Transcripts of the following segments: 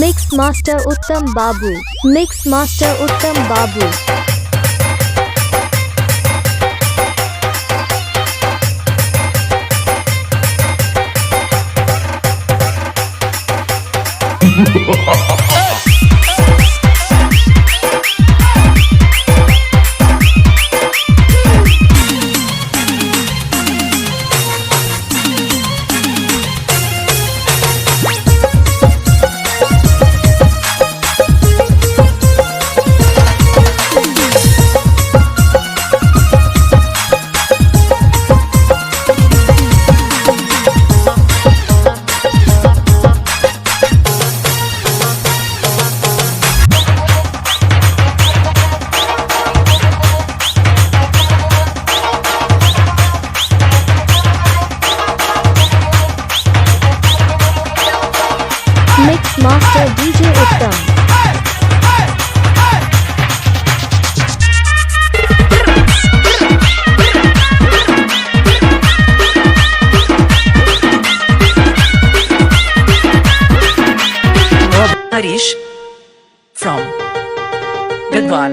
Mix master उत्तम बाबू, mix master उत्तम बाबू। Mix master DJ Uttam. Harish from Gadwal.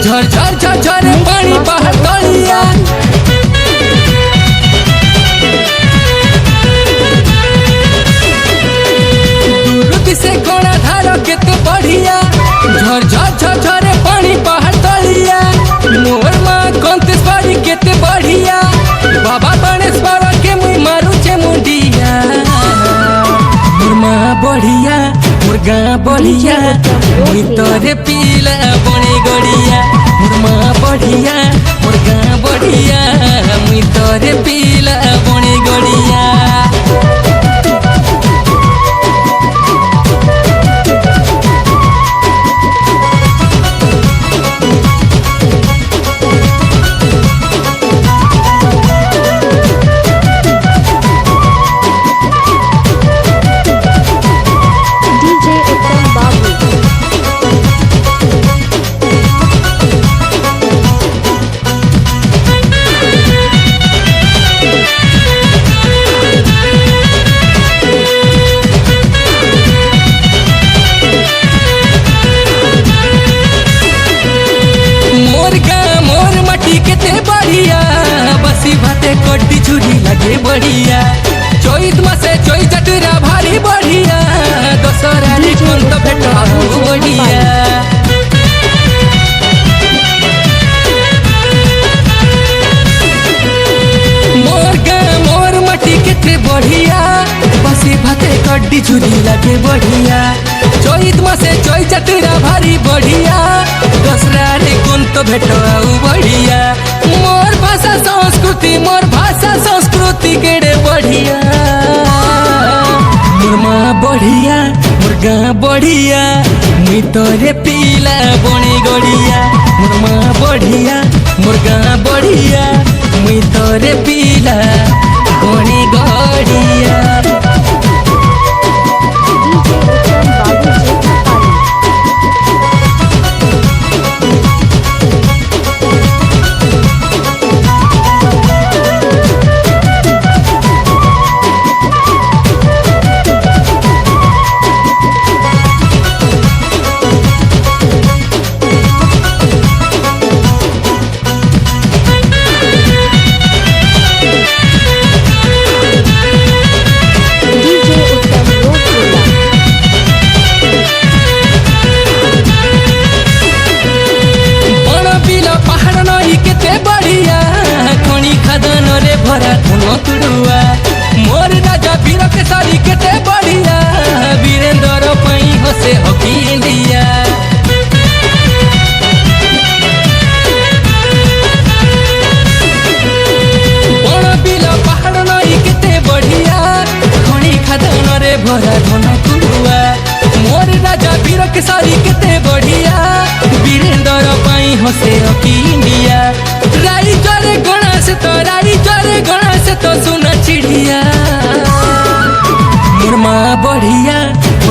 झर झर झर झर पानी बाहर तलिया दूर से कोना धार केते बढ़िया झर झर झर झर पानी बाहर तलिया मोर मां कंतेश्वरी केते बढ़िया बाबा गणेश्वर के मुई मारू छे मुंडिया मोर मां बढ़िया मोर गां बढ़िया मुई तोरे पीला बने गड़िया मोर मां बढ़िया मोर गां बढ़िया मुई तोरे पीला बने गड़िया। बसी भाते कोटी छुरी लगे बढ़िया चोईत मासे चोई चटरा भारी बढ़िया दशहरा रे कोन तो भेटा बढ़िया मोर गा मोर मटी केते बढ़िया बसी भाते कोटी छुरी लगे बढ़िया चोईत मासे चोई चटरा भारी बढ़िया दशहरा रे कोन तो भेटा बढ़िया मोर भाषा संस्कृति मोर भाषा संस्कृति केड़े बढ़िया मोर मां बढ़िया मोर गां बढ़िया मुई तोरे पीला बनी गड़िया मोर मां बढ़िया मोर गां बढ़िया मुई तोरे पीला बनी गड़िया।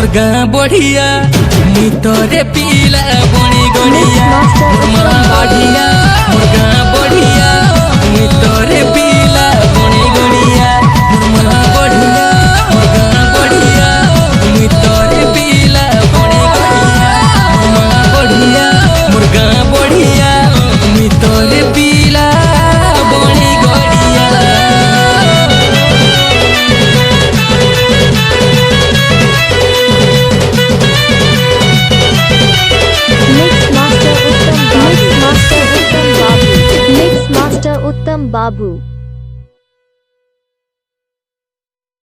मुर्गा बढ़िया मितरे पीला बणी गड़िया मुर्गा बढ़िया मुर्गा बढ़िया मितरे पीला बणी गड़िया मुर्गा बढ़िया मुर्गा बढ़िया मितरे पीला बणी गड़िया मुर्गा बढ़िया मुर्गा बढ़िया मितरे पीला बणी गड़िया। Mix Master Uttam Babu.